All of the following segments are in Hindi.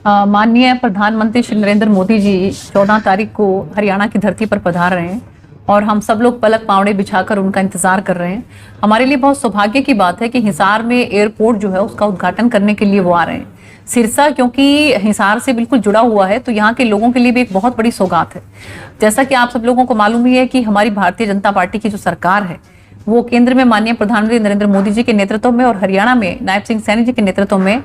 माननीय प्रधानमंत्री श्री नरेंद्र मोदी जी 14 तारीख को हरियाणा की धरती पर पधार रहे हैं और हम सब लोग पलक पावड़े बिछाकर उनका इंतजार कर रहे हैं। हमारे लिए बहुत सौभाग्य की बात है कि हिसार में एयरपोर्ट जो है उसका उद्घाटन करने के लिए वो आ रहे हैं। सिरसा क्योंकि हिसार से बिल्कुल जुड़ा हुआ है तो यहाँ के लोगों के लिए भी एक बहुत बड़ी सौगात है। जैसा कि आप सब लोगों को मालूम ही है कि हमारी भारतीय जनता पार्टी की जो सरकार है वो केंद्र में माननीय प्रधानमंत्री नरेंद्र मोदी जी के नेतृत्व में और हरियाणा में नायब सिंह सैनी जी के नेतृत्व में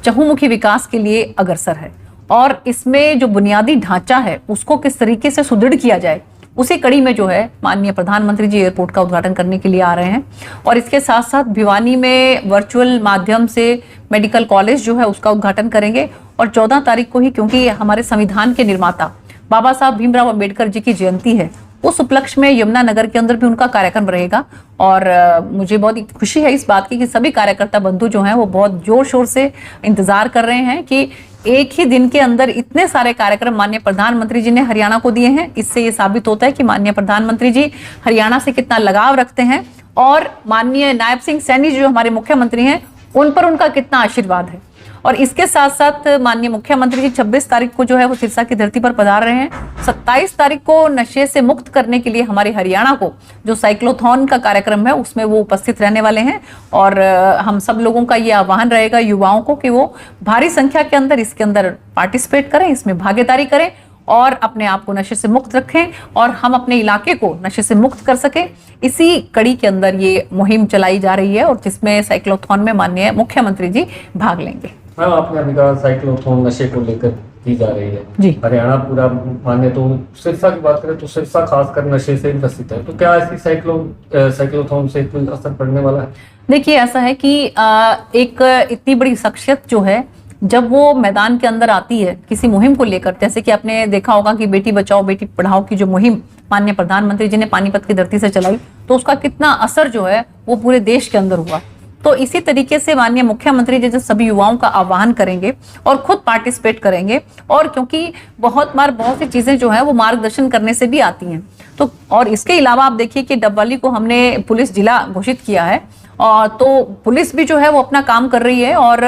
चहुमुखी विकास के लिए अग्रसर है। और इसमें जो बुनियादी ढांचा है उसको किस तरीके से सुदृढ़ किया जाए उसी कड़ी में जो है माननीय प्रधानमंत्री जी एयरपोर्ट का उद्घाटन करने के लिए आ रहे हैं। और इसके साथ साथ भिवानी में वर्चुअल माध्यम से मेडिकल कॉलेज जो है उसका उद्घाटन करेंगे। और 14 तारीख को ही क्योंकि हमारे संविधान के निर्माता बाबा साहब भीमराव अंबेडकर जी की जयंती है उस उपलक्ष्य में यमुनानगर के अंदर भी उनका कार्यक्रम रहेगा। और मुझे बहुत खुशी है इस बात की कि सभी कार्यकर्ता बंधु जो हैं वो बहुत जोर शोर से इंतजार कर रहे हैं कि एक ही दिन के अंदर इतने सारे कार्यक्रम माननीय प्रधानमंत्री जी ने हरियाणा को दिए हैं। इससे ये साबित होता है कि माननीय प्रधानमंत्री जी हरियाणा से कितना लगाव रखते हैं और माननीय नायब सिंह सैनी जी जो हमारे मुख्यमंत्री हैं उन पर उनका कितना आशीर्वाद है। और इसके साथ साथ माननीय मुख्यमंत्री जी 26 तारीख को जो है वो सिरसा की धरती पर पधार रहे हैं। 27 तारीख को नशे से मुक्त करने के लिए हमारे हरियाणा को जो साइक्लोथॉन का कार्यक्रम है उसमें वो उपस्थित रहने वाले हैं। और हम सब लोगों का ये आह्वान रहेगा युवाओं को कि वो भारी संख्या के अंदर इसके अंदर पार्टिसिपेट करें, इसमें भागीदारी करें और अपने आप को नशे से मुक्त रखें और हम अपने इलाके को नशे से मुक्त कर सकें। इसी कड़ी के अंदर ये मुहिम चलाई जा रही है और जिसमें साइक्लोथॉन में माननीय मुख्यमंत्री जी भाग लेंगे। मैम, आपने अभी कहा साइक्लोथॉन नशे को लेकर की जा रही है जी। हरियाणा पूरा माने तो सिरसा की बात करें तो सिरसा खासकर नशे से ग्रसित है, तो क्या ऐसी साइक्लोथॉन से कोई असर पड़ने वाला है? देखिए, ऐसा है कि एक इतनी बड़ी शख्सियत जो है जब वो मैदान के अंदर आती है किसी मुहिम को लेकर, जैसे कि आपने देखा होगा कि बेटी बचाओ बेटी पढ़ाओ की जो मुहिम माननीय प्रधानमंत्री जी ने पानीपत की धरती से चलाई तो उसका कितना असर जो है वो पूरे देश के अंदर हुआ। तो इसी तरीके से माननीय मुख्यमंत्री जी जब सभी युवाओं का आह्वान करेंगे और खुद पार्टिसिपेट करेंगे और क्योंकि बहुत बार बहुत सी चीजें जो है वो मार्गदर्शन करने से भी आती हैं तो और इसके अलावा आप देखिए कि डबवाली को हमने पुलिस जिला घोषित किया है और तो पुलिस भी जो है वो अपना काम कर रही है और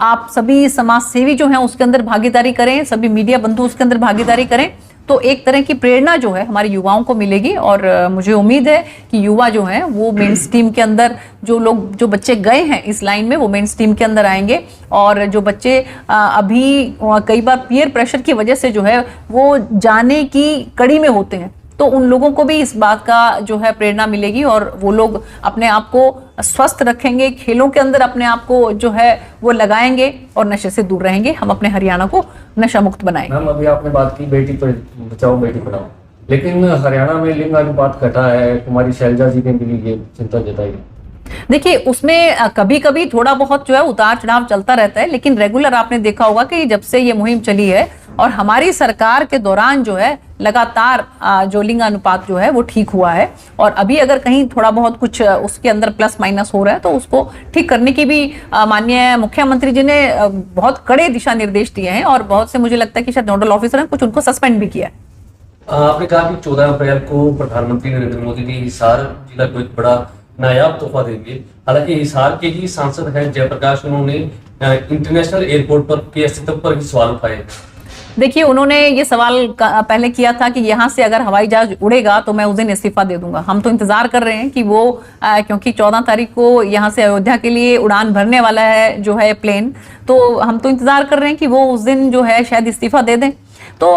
आप सभी समाज सेवी जो हैं उसके अंदर भागीदारी करें, सभी मीडिया बंधु उसके अंदर भागीदारी करें तो एक तरह की प्रेरणा जो है हमारे युवाओं को मिलेगी। और मुझे उम्मीद है कि युवा जो हैं वो मेन स्ट्रीम के अंदर जो बच्चे गए हैं इस लाइन में वो मेन स्ट्रीम के अंदर आएंगे। और जो बच्चे अभी कई बार पीयर प्रेशर की वजह से जो है वो जाने की कड़ी में होते हैं तो उन लोगों को भी इस बात का जो है प्रेरणा मिलेगी और वो लोग अपने आप को स्वस्थ रखेंगे, खेलों के अंदर अपने आप को जो है वो लगाएंगे और नशे से दूर रहेंगे। हम अपने हरियाणा को नशा मुक्त बनाएंगे। मैम, अभी आपने बात की बेटी बचाओ बेटी पढ़ाओ, लेकिन हरियाणा में लिंग अनुपात घटा है, कुमारी शैलजा जी ने भी ये चिंता जताई। देखिए, उसमें कभी कभी थोड़ा बहुत जो है उतार चढ़ाव चलता रहता है लेकिन रेगुलर आपने देखा होगा कि जब से ये मुहिम चली है और हमारी सरकार के दौरान जो है लगातार जो लिंग अनुपात जो है वो ठीक हुआ है। और अभी अगर कहीं थोड़ा बहुत कुछ उसके अंदर प्लस माइनस हो रहा है तो उसको ठीक करने की भी माननीय मुख्यमंत्री जी ने बहुत कड़े दिशा निर्देश दिए हैं और बहुत से मुझे लगता है कि शायद नोडल ऑफिसर हैं कुछ उनको सस्पेंड भी किया है। आपने कहा कि 14 अप्रैल को प्रधानमंत्री नरेंद्र मोदी जी हिसार जिला को एक बड़ा नायाब तोहफा देंगे। हालांकि हिसार के ही सांसद हैं जयप्रकाश, उन्होंने इंटरनेशनल एयरपोर्ट पर के अस्तित्व पर ही सवाल उठाए। देखिए, उन्होंने ये सवाल पहले किया था कि यहाँ से अगर हवाई जहाज उड़ेगा तो मैं उस दिन इस्तीफा दे दूंगा। हम तो इंतजार कर रहे हैं कि वो क्योंकि 14 तारीख को यहाँ से अयोध्या के लिए उड़ान भरने वाला है जो है प्लेन, तो हम तो इंतजार कर रहे हैं कि वो उस दिन जो है शायद इस्तीफा दे दें। तो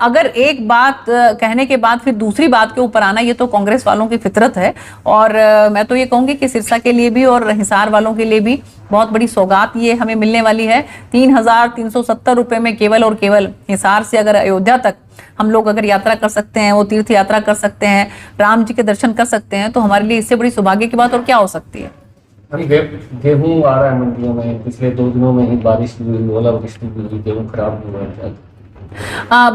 अगर एक बात कहने के बाद फिर दूसरी बात के ऊपर आना ये तो कांग्रेस वालों की फितरत है। और मैं तो ये कहूंगी कि सिरसा के लिए भी और हिसार वालों के लिए भी बहुत बड़ी सौगात ये हमें मिलने वाली है। 3,370 रुपए में केवल और केवल हिसार से अगर अयोध्या तक हम लोग अगर यात्रा कर सकते हैं, वो तीर्थ यात्रा कर सकते हैं, राम जी के दर्शन कर सकते हैं तो हमारे लिए इससे बड़ी सौभाग्य की बात और क्या हो सकती है। गेहूं आ रहा है मंडियों में, पिछले 2 दिनों में ही बारिश हुई, ओलावृष्टि हुई, गेहूं खराब हुआ है।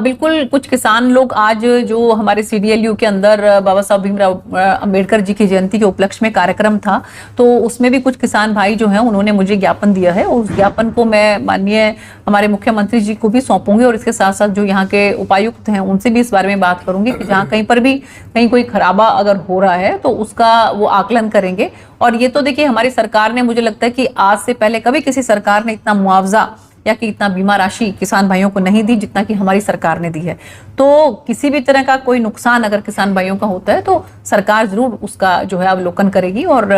बिल्कुल, कुछ किसान लोग आज जो हमारे CDLU के अंदर बाबा साहब भीमराव अंबेडकर जी की जयंती के उपलक्ष्य में कार्यक्रम था तो उसमें भी कुछ किसान भाई जो हैं उन्होंने मुझे ज्ञापन दिया है। उस ज्ञापन को मैं माननीय हमारे मुख्यमंत्री जी को भी सौंपूंगी और इसके साथ साथ जो यहाँ के उपायुक्त हैं उनसे भी इस बारे में बात करूंगी कि जहाँ कहीं पर भी कहीं कोई खराबा अगर हो रहा है तो उसका वो आकलन करेंगे। और ये तो देखिए, हमारी सरकार ने, मुझे लगता है कि आज से पहले कभी किसी सरकार ने इतना मुआवजा या कि इतना बीमा राशि किसान भाइयों को नहीं दी जितना कि हमारी सरकार ने दी है। तो किसी भी तरह का कोई नुकसान अगर किसान भाइयों का होता है तो सरकार जरूर उसका जो है अवलोकन करेगी और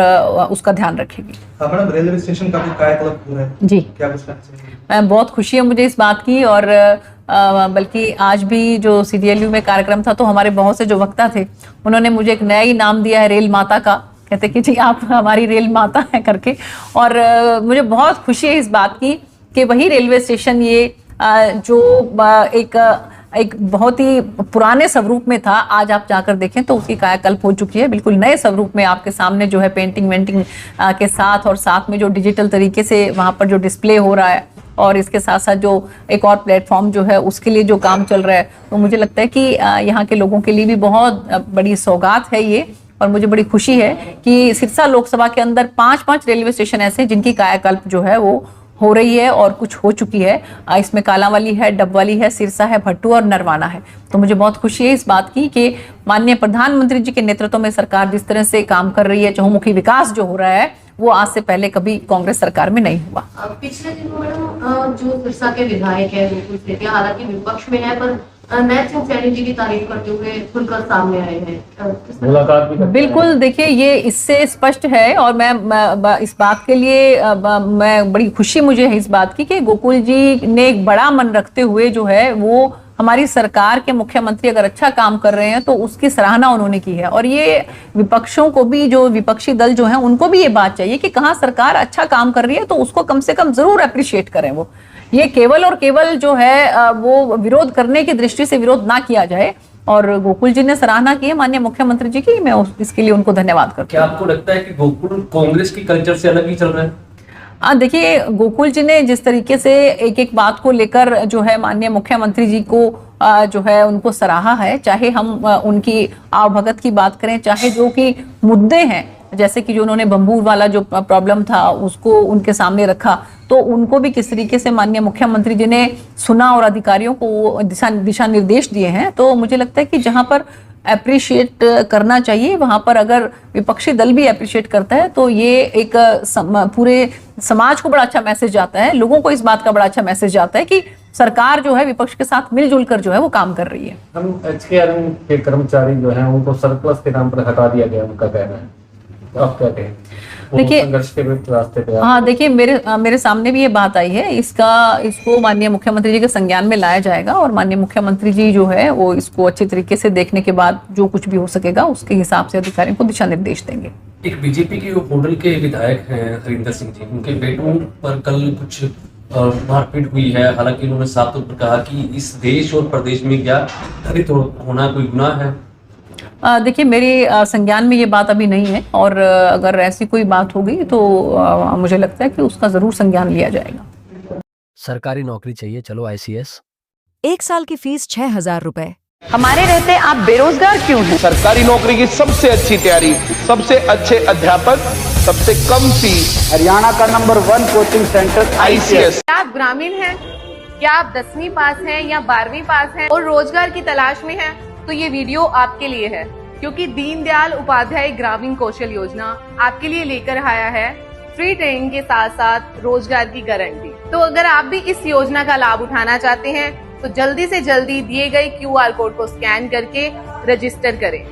उसका ध्यान रखेगी। मैडम, रेलवे स्टेशन का भी कायाकल्प हो रहा है, जी क्या कुछ कहना चाहिए? बहुत खुशी है मुझे इस बात की, और बल्कि आज भी जो CDLU में कार्यक्रम था तो हमारे बहुत से जो वक्ता थे उन्होंने मुझे एक नया ही नाम दिया है, रेल माता का। कहते कि जी आप हमारी रेल माता है करके। और मुझे बहुत खुशी है इस बात की कि वही रेलवे स्टेशन ये जो एक बहुत ही पुराने स्वरूप में था, आज आप जाकर देखें तो उसकी कायाकल्प हो चुकी है, बिल्कुल नए स्वरूप में आपके सामने जो है पेंटिंग वेंटिंग के साथ, और साथ में जो डिजिटल तरीके से वहाँ पर जो डिस्प्ले हो रहा है, और इसके साथ साथ जो एक और प्लेटफॉर्म जो है उसके लिए जो काम चल रहा है। तो मुझे लगता है कि यहाँ के लोगों के लिए भी बहुत बड़ी सौगात है ये, और मुझे बड़ी खुशी है कि सिरसा लोकसभा के अंदर 5 रेलवे स्टेशन ऐसे हैं जिनकी कायाकल्प जो है वो हो रही है और कुछ हो चुकी है। इसमें कालांवाली है, डबवाली है, सिरसा है, भट्टू और नरवाना है। तो मुझे बहुत खुशी है इस बात की कि माननीय प्रधानमंत्री जी के नेतृत्व में सरकार जिस तरह से काम कर रही है, चहुमुखी विकास जो हो रहा है वो आज से पहले कभी कांग्रेस सरकार में नहीं हुआ। पिछले दिनों मैडम जो सिरसा के विधायक है गोकुल सेठिया, हालांकि विपक्ष में है, पर नैब सिंह सैनी जी की तारीफ करते हुए खुलकर सामने आए हैं। मुलाकात भी बिल्कुल, देखिए ये इससे स्पष्ट है, और मैं इस बात के लिए मैं बड़ी खुशी मुझे है इस बात की कि गोकुल जी ने एक बड़ा मन रखते हुए जो है वो हमारी सरकार के मुख्यमंत्री अगर अच्छा काम कर रहे हैं तो उसकी सराहना उन्होंने की है। और ये विपक्षों को भी, जो विपक्षी दल जो हैं उनको भी ये बात चाहिए कि कहाँ सरकार अच्छा काम कर रही है तो उसको कम से कम जरूर अप्रिशिएट करें। वो ये केवल और केवल जो है वो विरोध करने की दृष्टि से विरोध ना किया जाए। और गोकुल जी ने सराहना की है माननीय मुख्यमंत्री जी की, मैं इसके लिए उनको धन्यवाद करती हूँ। क्या आपको लगता है कि गोकुल कांग्रेस की कल्चर से अलग ही चल रहा है? देखिए गोकुल जी ने जिस तरीके से एक एक बात को लेकर जो है माननीय मुख्यमंत्री जी को जो है उनको सराहा है, चाहे हम उनकी आवभगत की बात करें, चाहे जो कि मुद्दे हैं, जैसे कि जो उन्होंने बम्बूर वाला जो प्रॉब्लम था उसको उनके सामने रखा, तो उनको भी किस तरीके से माननीय मुख्यमंत्री जी ने सुना और अधिकारियों को दिशा निर्देश दिए हैं। तो मुझे लगता है कि जहां पर अप्रिशिएट करना चाहिए वहां पर अगर विपक्षी दल भी अप्रिशिएट करता है तो ये एक पूरे समाज को बड़ा अच्छा मैसेज जाता है, लोगों को इस बात का बड़ा अच्छा मैसेज जाता है कि सरकार जो है विपक्ष के साथ मिलजुल कर जो है वो काम कर रही है। हम HKRM के कर्मचारी जो हैं उनको सरप्लस के नाम पर हटा दिया गया, उनका कहना है, तो आप क्या कहें? देखिए, संघर्ष के रास्ते पे हाँ देखिए, मेरे सामने भी ये बात आई है, इसको माननीय मुख्यमंत्री जी के संज्ञान में लाया जाएगा, और माननीय मुख्यमंत्री जी जो है वो इसको अच्छे तरीके से देखने के बाद जो कुछ भी हो सकेगा उसके हिसाब से अधिकारियों को दिशा निर्देश देंगे। एक बीजेपी के होडल के विधायक हैं हरिंदर सिंह जी, उनके बेटों पर कल कुछ मारपीट हुई है। हालांकि उन्होंने साफ तौर पर कहा कि इस देश और प्रदेश में क्या दलित होना कोई गुनाह है। देखिए, मेरे संज्ञान में ये बात अभी नहीं है, और अगर ऐसी कोई बात होगी तो मुझे लगता है कि उसका जरूर संज्ञान लिया जाएगा। सरकारी नौकरी चाहिए, चलो ICS। 1 साल की फीस 6,000 रुपए। हमारे रहते आप बेरोजगार क्यों हैं? सरकारी नौकरी की सबसे अच्छी तैयारी, सबसे अच्छे अध्यापक, सबसे कम फीस। हरियाणा का नंबर 1 कोचिंग सेंटर ICS। क्या आप ग्रामीण हैं? क्या आप 10वीं पास हैं या 12वीं पास हैं और रोजगार की तलाश में हैं? तो ये वीडियो आपके लिए है, क्योंकि दीनदयाल उपाध्याय ग्रामीण कौशल योजना आपके लिए लेकर आया है फ्री ट्रेनिंग के साथ साथ रोजगार की गारंटी। तो अगर आप भी इस योजना का लाभ उठाना चाहते हैं तो जल्दी से जल्दी दिए गए QR कोड को स्कैन करके रजिस्टर करें।